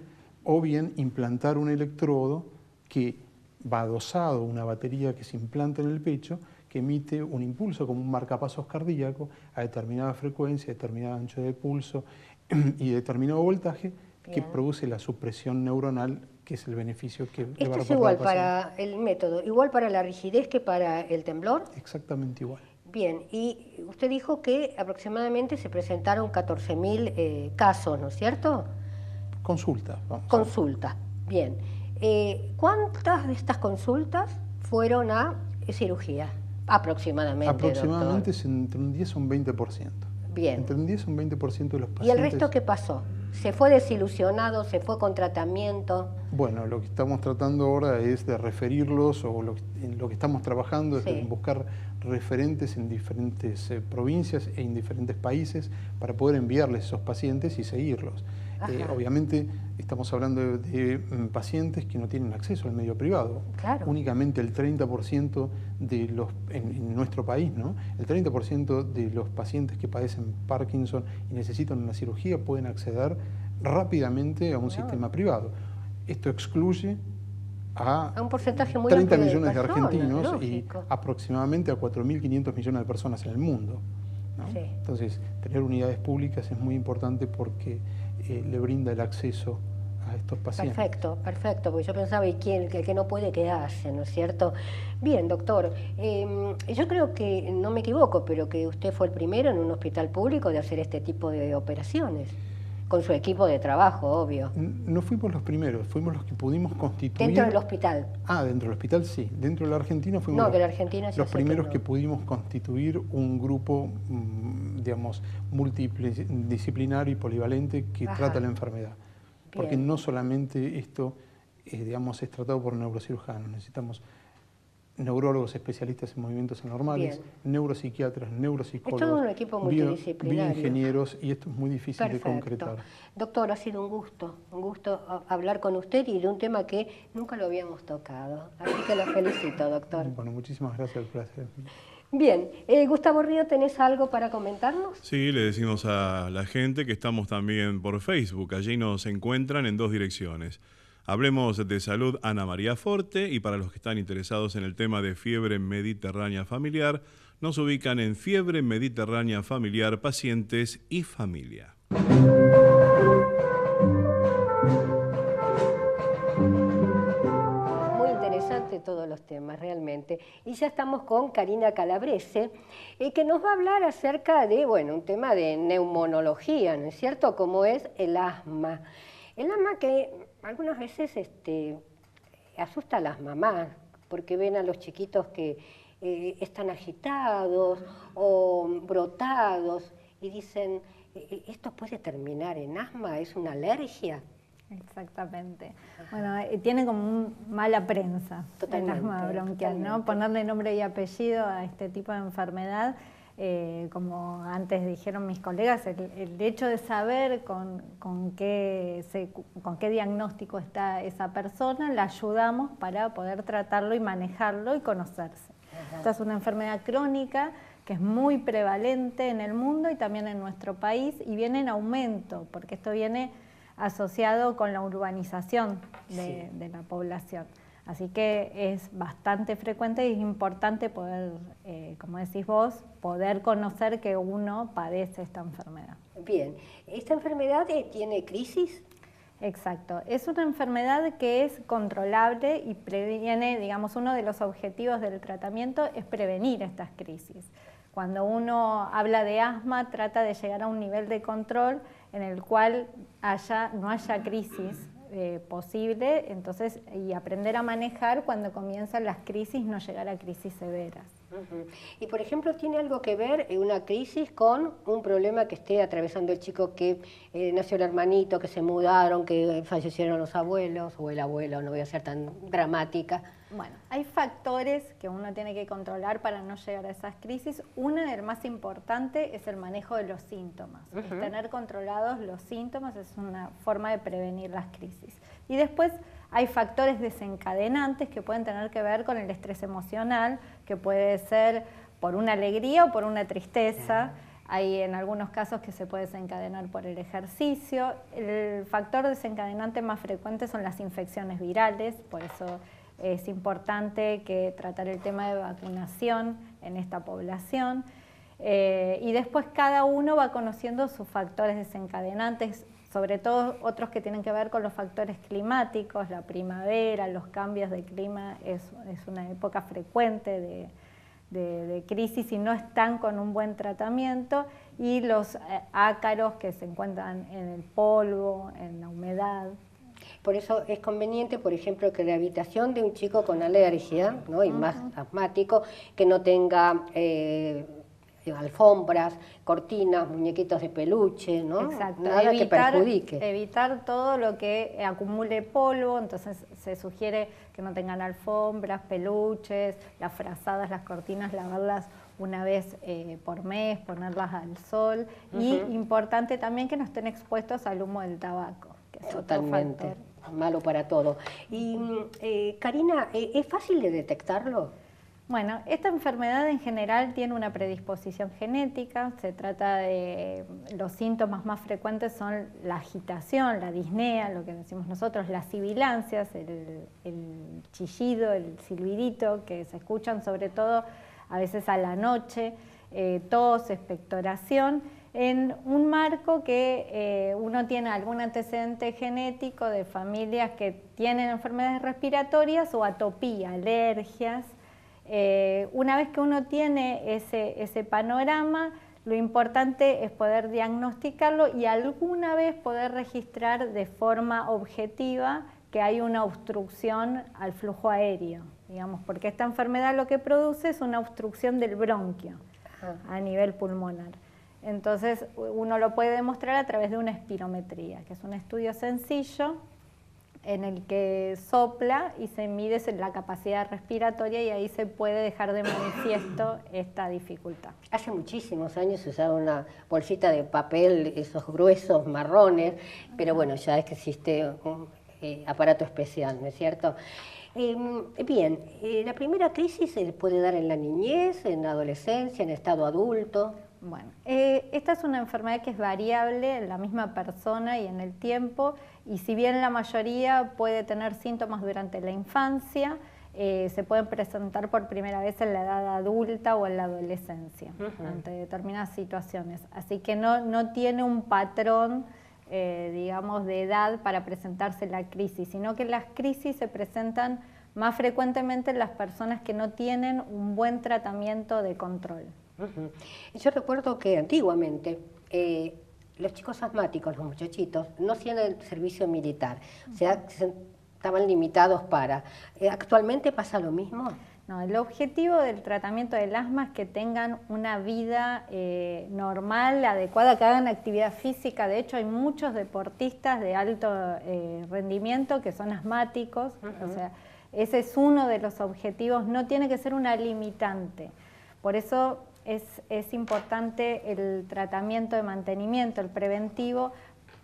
o bien implantar un electrodo que va adosado, una batería que se implanta en el pecho, que emite un impulso como un marcapasos cardíaco a determinada frecuencia, determinado ancho de pulso y determinado voltaje, que produce la supresión neuronal, que es el beneficio que le va a reportar al paciente. ¿Esto es igual para el método, igual para la rigidez que para el temblor? Exactamente igual. Bien, y usted dijo que aproximadamente se presentaron 14.000 casos, ¿no es cierto? Consultas, vamos. Consultas, bien. ¿Cuántas de estas consultas fueron a cirugía? Aproximadamente, Aproximadamente doctor. Entre un 10 y un 20%. Bien. Entre un 10 y un 20% de los pacientes. ¿Y el resto qué pasó? ¿Se fue desilusionado? ¿Se fue con tratamiento? Bueno, lo que estamos tratando ahora es de referirlos, o en lo que estamos trabajando es en buscar referentes en diferentes provincias e en diferentes países para poder enviarles esos pacientes y seguirlos. Obviamente estamos hablando de pacientes que no tienen acceso al medio privado. Claro. Únicamente el 30% de los, en nuestro país, ¿no?, el 30% de los pacientes que padecen Parkinson y necesitan una cirugía pueden acceder rápidamente a un sistema privado. Esto excluye a un porcentaje muy 30 amplio millones de personas, argentinos lógico, y aproximadamente a 4.500 millones de personas en el mundo, ¿no? Entonces, tener unidades públicas es muy importante porque le brinda el acceso a estos pacientes. Perfecto, perfecto, porque yo pensaba, ¿y quién? El que no puede quedarse, ¿no es cierto? Bien, doctor, yo creo que, no me equivoco, pero que usted fue el primero en un hospital público de hacer este tipo de operaciones, con su equipo de trabajo, obvio. No fuimos los primeros, fuimos los que pudimos constituir... ¿Dentro del hospital? Dentro del hospital sí. Dentro de la Argentina fuimos los primeros que pudimos constituir un grupo, digamos, multidisciplinario y polivalente que trata la enfermedad. Porque no solamente esto, digamos, es tratado por neurocirujanos, necesitamos neurólogos especialistas en movimientos anormales, neuropsiquiatras, neuropsicólogos, es todo un equipo multidisciplinario, bioingenieros, y esto es muy difícil de concretar. Doctor, ha sido un gusto hablar con usted y de un tema que nunca lo habíamos tocado. Así que lo felicito, doctor. Bueno, muchísimas gracias, el placer. Bien, Gustavo Río, ¿tenés algo para comentarnos? Sí, le decimos a la gente que estamos también por Facebook. Allí nos encuentran en 2 direcciones. Hablemos de Salud Ana María Forte, y para los que están interesados en el tema de fiebre mediterránea familiar, nos ubican en Fiebre Mediterránea Familiar, Pacientes y Familia. Muy interesante todos los temas, realmente. Y ya estamos con Karina Calabrese, que nos va a hablar acerca de, bueno, un tema de neumonología, ¿no es cierto?, como es el asma. El asma que algunas veces asusta a las mamás, porque ven a los chiquitos que están agitados o brotados y dicen, ¿esto puede terminar en asma? ¿Es una alergia? Exactamente. Bueno, tiene como mala prensa el asma bronquial, ¿no? Ponerle nombre y apellido a este tipo de enfermedad. Como antes dijeron mis colegas, el hecho de saber con qué diagnóstico está esa persona, la ayudamos para poder tratarlo y manejarlo y conocerse. Esta es una enfermedad crónica que es muy prevalente en el mundo y también en nuestro país, y viene en aumento, porque esto viene asociado con la urbanización de la población. Así que es bastante frecuente y es importante poder, como decís vos, poder conocer que uno padece esta enfermedad. Bien, ¿esta enfermedad tiene crisis? Exacto, es una enfermedad que es controlable y previene, digamos, uno de los objetivos del tratamiento es prevenir estas crisis. Cuando uno habla de asma, trata de llegar a un nivel de control en el cual no haya crisis posible, entonces, y aprender a manejar cuando comienzan las crisis, no llegar a crisis severas. Y por ejemplo, ¿tiene algo que ver una crisis con un problema que esté atravesando el chico, que nació el hermanito, que se mudaron, que fallecieron los abuelos o el abuelo? No voy a ser tan dramática. Bueno, hay factores que uno tiene que controlar para no llegar a esas crisis. Uno del más importante es el manejo de los síntomas. Tener controlados los síntomas es una forma de prevenir las crisis. Y después hay factores desencadenantes que pueden tener que ver con el estrés emocional, que puede ser por una alegría o por una tristeza. Hay en algunos casos que se puede desencadenar por el ejercicio. El factor desencadenante más frecuente son las infecciones virales, por eso es importante que tratar el tema de vacunación en esta población. Y después cada uno va conociendo sus factores desencadenantes, sobre todo otros que tienen que ver con los factores climáticos, la primavera, los cambios de clima, es una época frecuente de crisis y no están con un buen tratamiento, y los ácaros que se encuentran en el polvo, en la humedad. Por eso es conveniente, por ejemplo, que la habitación de un chico con alergia, ¿no? Y más asmático, que no tenga alfombras, cortinas, muñequitos de peluche, ¿no? Exacto. Nada que perjudique. Evitar todo lo que acumule polvo, entonces se sugiere que no tengan alfombras, peluches, las frazadas, las cortinas, lavarlas una vez por mes, ponerlas al sol. Y importante también que no estén expuestos al humo del tabaco, que es totalmente otro factor malo para todo. Y Karina, ¿es fácil de detectarlo? Bueno, esta enfermedad en general tiene una predisposición genética. Se trata de, los síntomas más frecuentes son la agitación, la disnea, lo que decimos nosotros, las sibilancias, el chillido, el silbidito que se escuchan sobre todo a veces a la noche, tos, expectoración, en un marco que uno tiene algún antecedente genético de familias que tienen enfermedades respiratorias o atopía, alergias. Una vez que uno tiene ese panorama, lo importante es poder diagnosticarlo y alguna vez poder registrar de forma objetiva que hay una obstrucción al flujo aéreo, digamos, porque esta enfermedad lo que produce es una obstrucción del bronquio a nivel pulmonar. Entonces uno lo puede demostrar a través de una espirometría, que es un estudio sencillo en el que sopla y se mide la capacidad respiratoria y ahí se puede dejar de manifiesto esta dificultad. Hace muchísimos años se usaba una bolsita de papel, esos gruesos marrones, pero bueno, ya es que existe un aparato especial, ¿no es cierto? Bien, la primera crisis se puede dar en la niñez, en la adolescencia, en estado adulto. Bueno, esta es una enfermedad que es variable en la misma persona y en el tiempo, y si bien la mayoría puede tener síntomas durante la infancia, se pueden presentar por primera vez en la edad adulta o en la adolescencia, ante determinadas situaciones. Así que no tiene un patrón, digamos, de edad para presentarse la crisis, sino que las crisis se presentan más frecuentemente en las personas que no tienen un buen tratamiento de control. Yo recuerdo que antiguamente los chicos asmáticos, los muchachitos, no hacían el servicio militar, o sea, estaban limitados para. ¿Actualmente pasa lo mismo? No, el objetivo del tratamiento del asma es que tengan una vida normal, adecuada, que hagan actividad física. De hecho, hay muchos deportistas de alto rendimiento que son asmáticos, o sea, ese es uno de los objetivos, no tiene que ser una limitante. Por eso es importante el tratamiento de mantenimiento, el preventivo,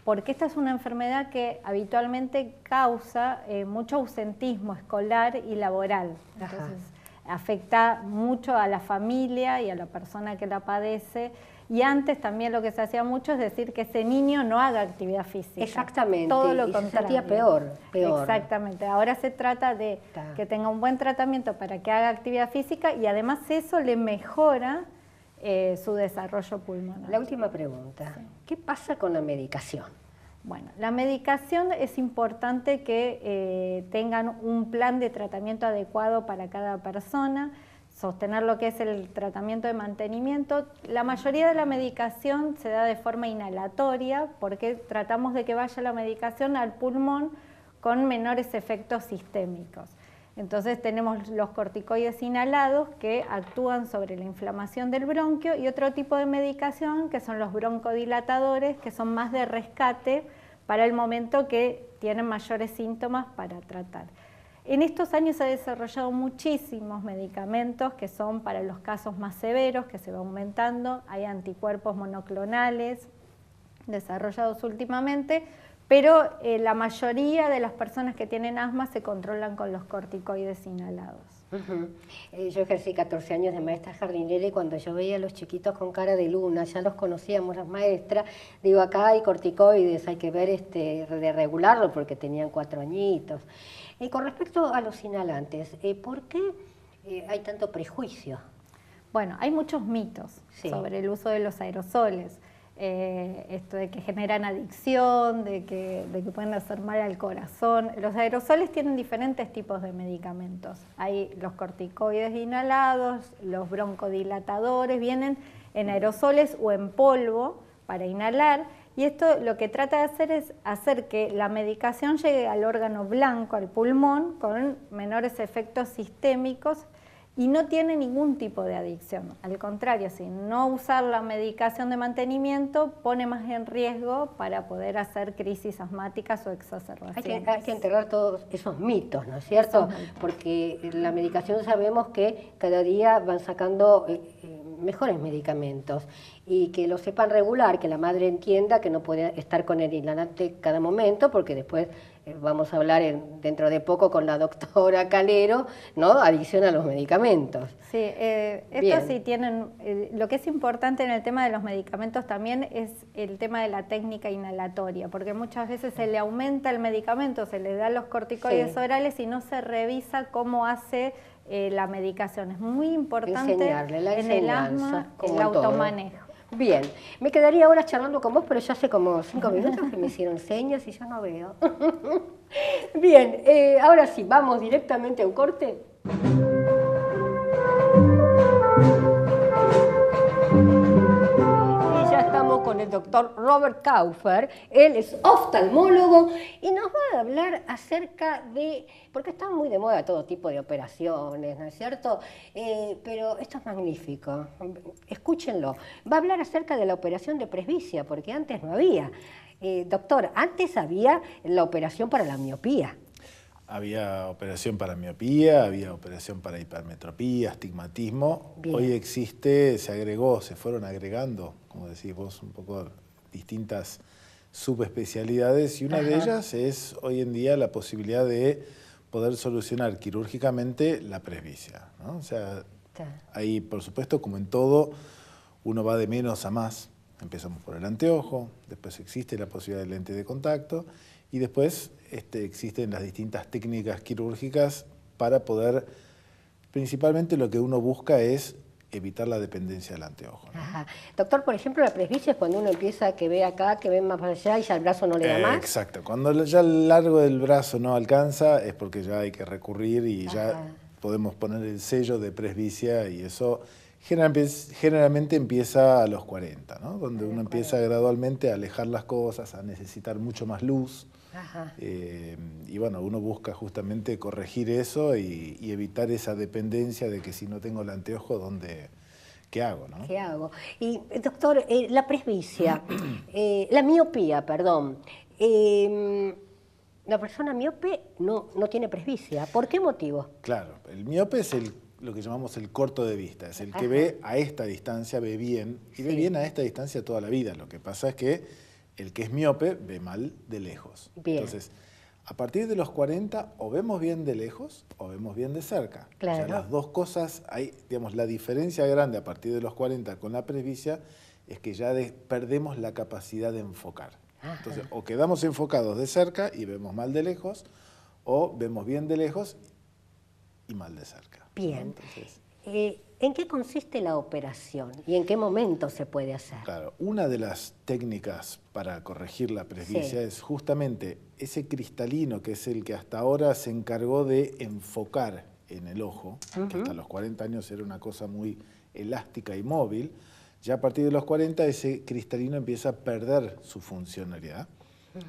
porque esta es una enfermedad que habitualmente causa mucho ausentismo escolar y laboral. Entonces, afecta mucho a la familia y a la persona que la padece, Y antes también lo que se hacía mucho es decir que ese niño no haga actividad física. Exactamente. Todo lo y contrario. se sentía peor. Exactamente. Ahora se trata de que tenga un buen tratamiento para que haga actividad física y además eso le mejora su desarrollo pulmonar. La última pregunta. Sí. ¿Qué pasa con la medicación? Bueno, la medicación es importante que tengan un plan de tratamiento adecuado para cada persona, sostener lo que es el tratamiento de mantenimiento. La mayoría de la medicación se da de forma inhalatoria porque tratamos de que vaya la medicación al pulmón con menores efectos sistémicos. Entonces tenemos los corticoides inhalados que actúan sobre la inflamación del bronquio y otro tipo de medicación que son los broncodilatadores que son más de rescate para el momento que tienen mayores síntomas para tratar. En estos años se han desarrollado muchísimos medicamentos que son para los casos más severos, que se va aumentando. Hay anticuerpos monoclonales desarrollados últimamente, pero la mayoría de las personas que tienen asma se controlan con los corticoides inhalados. Yo ejercí 14 años de maestra jardinera y cuando yo veía a los chiquitos con cara de luna, ya los conocíamos las maestras, digo, acá hay corticoides, hay que ver de regularlo porque tenían 4 añitos. Con respecto a los inhalantes, ¿por qué hay tanto prejuicio? Bueno, hay muchos mitos sobre el uso de los aerosoles. Esto de que generan adicción, de que pueden hacer mal al corazón. Los aerosoles tienen diferentes tipos de medicamentos. Hay los corticoides inhalados, los broncodilatadores, vienen en aerosoles o en polvo para inhalar. Y esto lo que trata de hacer es hacer que la medicación llegue al órgano blanco, al pulmón, con menores efectos sistémicos y no tiene ningún tipo de adicción. Al contrario, si no usar la medicación de mantenimiento pone más en riesgo para poder hacer crisis asmáticas o exacerbaciones. Hay que enterrar todos esos mitos, ¿no es cierto? Porque la medicación sabemos que cada día van sacando mejores medicamentos y que lo sepan regular, que la madre entienda que no puede estar con el inhalante cada momento, porque después vamos a hablar dentro de poco con la doctora Calero, ¿no? Adicción a los medicamentos. Sí, esto sí tienen, lo que es importante en el tema de los medicamentos también es el tema de la técnica inhalatoria, porque muchas veces se le aumenta el medicamento, se le da los corticoides orales y no se revisa cómo hace la medicación. Es muy importante en el asma el automanejo. Bien, me quedaría ahora charlando con vos, pero ya hace como 5 minutos que me hicieron señas y yo no veo. Bien, ahora sí, vamos directamente a un corte. Y ya estamos con el doctor Robert Kaufer. Él es oftalmólogo y nos va a hablar acerca de, porque están muy de moda todo tipo de operaciones, ¿no es cierto? Pero esto es magnífico, escúchenlo. Va a hablar acerca de la operación de presbicia, porque antes no había. Doctor, antes había la operación para la miopía. Había operación para miopía, había operación para hipermetropía, astigmatismo. Bien. Hoy existe, se agregó, se fueron agregando, como decís vos, un poco distintas subespecialidades, y una de ellas es hoy en día la posibilidad de poder solucionar quirúrgicamente la presbicia, ¿no? O sea, ahí, por supuesto, como en todo, uno va de menos a más. Empezamos por el anteojo, después existe la posibilidad del lente de contacto, y después existen las distintas técnicas quirúrgicas para poder, principalmente lo que uno busca es evitar la dependencia del anteojo, ¿no? Ajá. Doctor, por ejemplo, la presbicia es cuando uno empieza que ve acá, que ve más para allá y ya el brazo no le da más. Exacto, cuando ya el largo del brazo no alcanza es porque ya hay que recurrir y ya podemos poner el sello de presbicia, y eso generalmente empieza a los 40, ¿no? Donde uno empieza gradualmente a alejar las cosas, a necesitar mucho más luz. Y bueno, uno busca justamente corregir eso y evitar esa dependencia de que si no tengo el anteojo, ¿qué hago, no? ¿Qué hago? Y doctor, la presbicia, la miopía, perdón, la persona miope no tiene presbicia. ¿Por qué motivo? Claro, el miope es lo que llamamos el corto de vista, es el que ve a esta distancia, ve bien, y ve bien a esta distancia toda la vida. Lo que pasa es que el que es miope ve mal de lejos. Bien. Entonces, a partir de los 40 o vemos bien de lejos o vemos bien de cerca. Claro. O sea, las dos cosas, hay, digamos, la diferencia grande a partir de los 40 con la presbicia es que ya perdemos la capacidad de enfocar. Entonces, o quedamos enfocados de cerca y vemos mal de lejos, o vemos bien de lejos y mal de cerca. Bien. Entonces, ¿en qué consiste la operación y en qué momento se puede hacer? claro, una de las técnicas para corregir la presbicia es justamente ese cristalino que es el que hasta ahora se encargó de enfocar en el ojo, que hasta los 40 años era una cosa muy elástica y móvil. Ya a partir de los 40 ese cristalino empieza a perder su funcionalidad.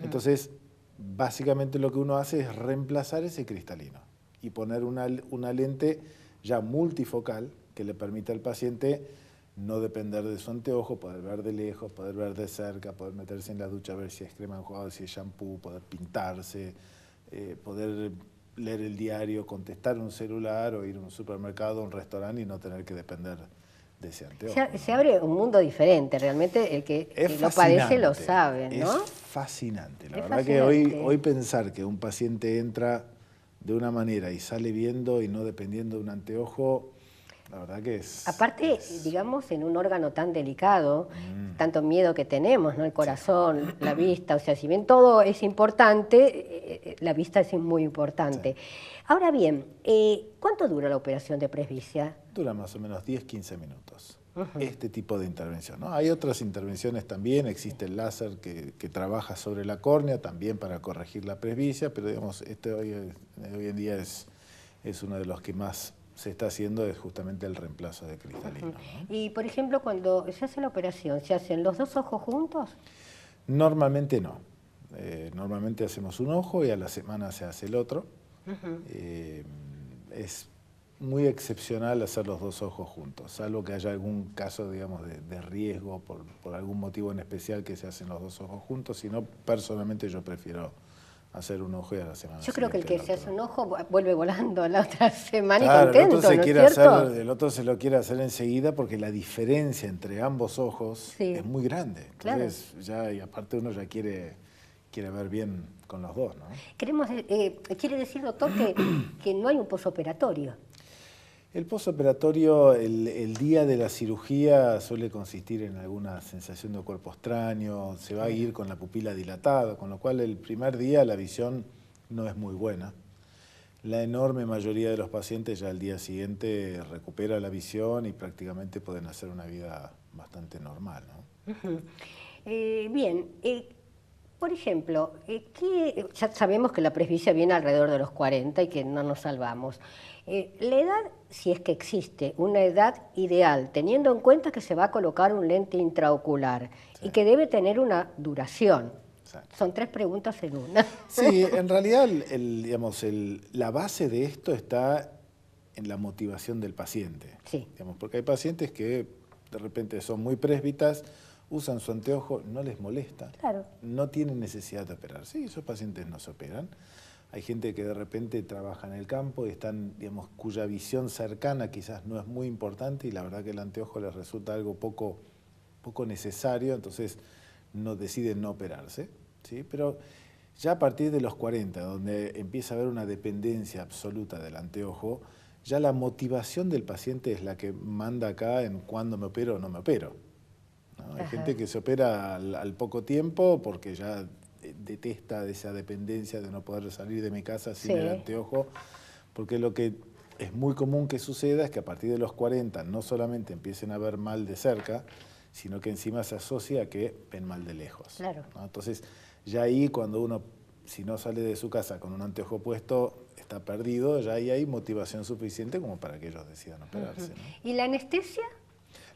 Entonces, básicamente lo que uno hace es reemplazar ese cristalino y poner una lente ya multifocal que le permita al paciente no depender de su anteojo, poder ver de lejos, poder ver de cerca, poder meterse en la ducha, ver si es crema enjuague, si es shampoo, poder pintarse, poder leer el diario, contestar un celular o ir a un supermercado, a un restaurante y no tener que depender de ese anteojo. Se abre un mundo diferente, realmente el que lo padece lo sabe, ¿no? Es fascinante, la verdad que hoy pensar que un paciente entra de una manera y sale viendo y no dependiendo de un anteojo, la verdad que es... Aparte, digamos, en un órgano tan delicado, tanto miedo que tenemos, ¿no? El corazón, la vista, o sea, si bien todo es importante, la vista es muy importante. Sí. Ahora bien, ¿cuánto dura la operación de presbicia? Dura más o menos 10-15 minutos. Este tipo de intervención, ¿no? Hay otras intervenciones también, existe el láser que trabaja sobre la córnea también para corregir la presbicia, pero digamos, hoy en día es uno de los que más se está haciendo, es justamente el reemplazo de cristalino, ¿no? Y por ejemplo, cuando se hace la operación, ¿se hacen los dos ojos juntos? Normalmente no. Normalmente hacemos un ojo y a la semana se hace el otro. Es muy excepcional hacer los dos ojos juntos, salvo que haya algún caso, digamos, de riesgo por algún motivo en especial que se hacen los dos ojos juntos. Si no, personalmente yo prefiero hacer un ojo y a la semana. Yo creo que el que se hace un ojo vuelve volando la otra semana, claro, y contento, el otro se lo quiere hacer enseguida porque la diferencia entre ambos ojos es muy grande. Entonces, y aparte uno ya quiere ver bien con los dos, ¿no? Quiere decir, doctor, que no hay un posoperatorio. El posoperatorio, el día de la cirugía suele consistir en alguna sensación de cuerpo extraño, se va a ir con la pupila dilatada, con lo cual el primer día la visión no es muy buena. La enorme mayoría de los pacientes ya al día siguiente recupera la visión y prácticamente pueden hacer una vida bastante normal, ¿no? Bien, por ejemplo, ya sabemos que la presbicia viene alrededor de los 40 y que no nos salvamos. La edad, si es que existe una edad ideal, teniendo en cuenta que se va a colocar un lente intraocular y que debe tener una duración. Son 3 preguntas en una. Sí, en realidad la base de esto está en la motivación del paciente. Sí. Porque hay pacientes que de repente son muy presbitas, usan su anteojo, no les molesta, no tienen necesidad de operarse, y esos pacientes no se operan. Hay gente que de repente trabaja en el campo y están, cuya visión cercana quizás no es muy importante y la verdad que el anteojo les resulta algo poco necesario, entonces deciden no operarse, ¿sí? Pero ya a partir de los 40, donde empieza a haber una dependencia absoluta del anteojo, ya la motivación del paciente es la que manda acá en cuándo me opero o no me opero, ¿no? Hay gente que se opera al poco tiempo porque ya detesta esa dependencia de no poder salir de mi casa sin el anteojo, porque lo que es muy común que suceda es que a partir de los 40 no solamente empiecen a ver mal de cerca, sino que encima se asocia a que ven mal de lejos, claro, ¿no? Entonces, ya ahí cuando uno, si no sale de su casa con un anteojo puesto, está perdido, ya ahí hay motivación suficiente como para que ellos decidan operarse, ¿no? ¿Y la anestesia?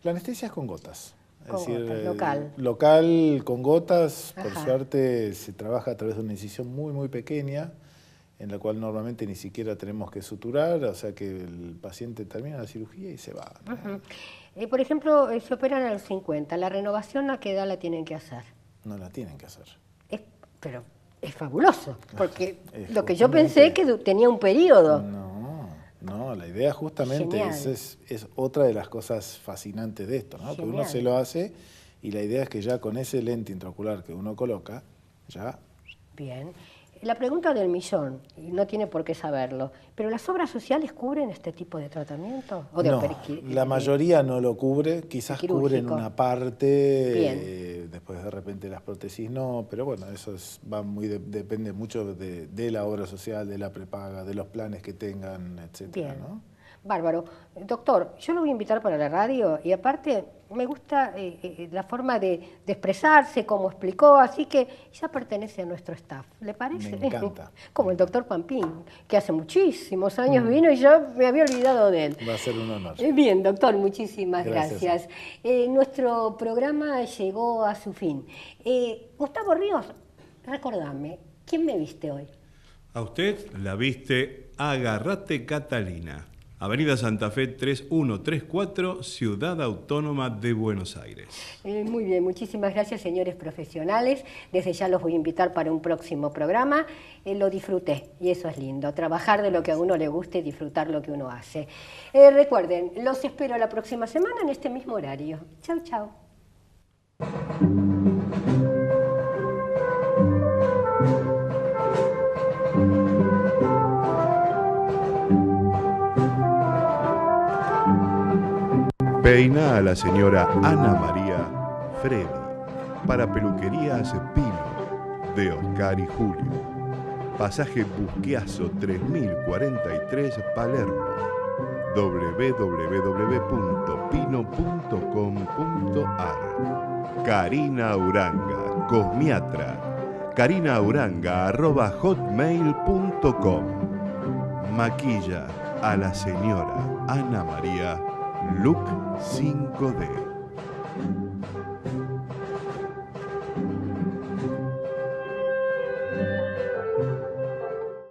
La anestesia es con gotas. Es decir, local. Local, con gotas. Por suerte se trabaja a través de una incisión muy, muy pequeña, en la cual normalmente ni siquiera tenemos que suturar, o sea que el paciente termina la cirugía y se va, ¿no? Por ejemplo, se operan a los 50, ¿la renovación a qué edad la tienen que hacer? No la tienen que hacer. Pero es fabuloso, porque lo que yo pensé es que tenía un periodo. No, la idea justamente es otra de las cosas fascinantes de esto, ¿no? Porque uno se lo hace y la idea es que ya con ese lente intraocular que uno coloca, ya... Bien. La pregunta del millón, y no tiene por qué saberlo, ¿pero las obras sociales cubren este tipo de tratamiento? ¿O de No, la mayoría no lo cubre, quizás cubren una parte, después de repente las prótesis no, pero bueno, eso depende mucho de la obra social, de la prepaga, de los planes que tengan, etcétera, ¿no? Bárbaro. Doctor, yo lo voy a invitar para la radio y aparte me gusta la forma de expresarse, como explicó, así que ya pertenece a nuestro staff. ¿Le parece? Me encanta. Como el doctor Pampín, que hace muchísimos años vino y yo me había olvidado de él. Va a ser un honor. Bien, doctor, muchísimas gracias. Nuestro programa llegó a su fin. Gustavo Ríos, recordame, ¿quién me viste hoy? A usted la viste Agarrate Catalina. Avenida Santa Fe 3134, Ciudad Autónoma de Buenos Aires. Muy bien, muchísimas gracias, señores profesionales. Desde ya los voy a invitar para un próximo programa. Lo disfruté y eso es lindo, trabajar de lo que a uno le guste y disfrutar lo que uno hace. Recuerden, los espero la próxima semana en este mismo horario. Chau, chau. Peina a la señora Ana María Freddy para Peluquerías Pino de Oscar y Julio. Pasaje Busquiazo 3043 Palermo. www.pino.com.ar. Karina Uranga, cosmiatra. karinauranga@hotmail.com. Maquilla a la señora Ana María Look 5D.